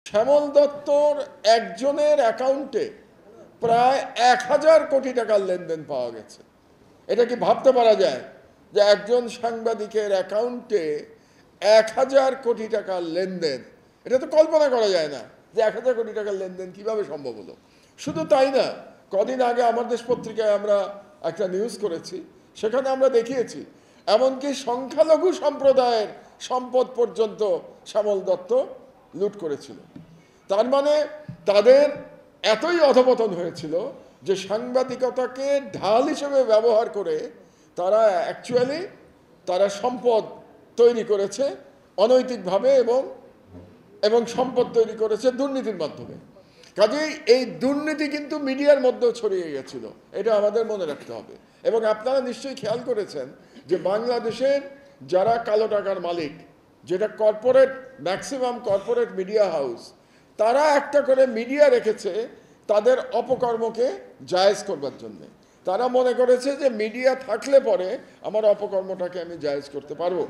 শ্যামল দত্তর একজনের অ্যাকাউন্টে প্রায় ১,০০০ কোটি টাকার লেনদেন পাওয়া গেছে। এটা কি ভাবতে পারা যায় যে একজন সাংবাদিকের অ্যাকাউন্টে ১,০০০ কোটি টাকার লেনদেন? এটা তো কল্পনা করা যায় না যে ১,০০০ কোটি টাকার লেনদেন কিভাবে সম্ভব হলো। শুধু তাই না, কদিন আগে আমার দেশ পত্রিকায় আমরা একটা নিউজ করেছি, সেখানে আমরা দেখিয়েছি এমনকি সংখ্যালঘু সম্প্রদায়ের সম্পদ পর্যন্ত শ্যামল দত্ত লুট করেছিল। তার মানে তাদের এতই অধপতন হয়েছিল যে সাংবাদিকতাকে ঢাল হিসেবে ব্যবহার করে তারা অ্যাকচুয়ালি তারা সম্পদ তৈরি করেছে অনৈতিকভাবে এবং সম্পদ তৈরি করেছে দুর্নীতির মাধ্যমে। কাজেই এই দুর্নীতি কিন্তু মিডিয়ার মধ্যেও ছড়িয়ে গেছিল, এটা আমাদের মনে রাখতে হবে। এবং আপনারা নিশ্চয়ই খেয়াল করেছেন যে বাংলাদেশের যারা কালো টাকার মালিক, যেটা corporate, maximum corporate media house, তারা একটা করে মিডিয়া রেখেছে তাদের অপকর্মকে জায়েজ করবার জন্যে। তারা মনে করেছে যে মিডিয়া থাকলে পরে আমার অপকর্মটাকে আমি জায়েজ করতে পারবো।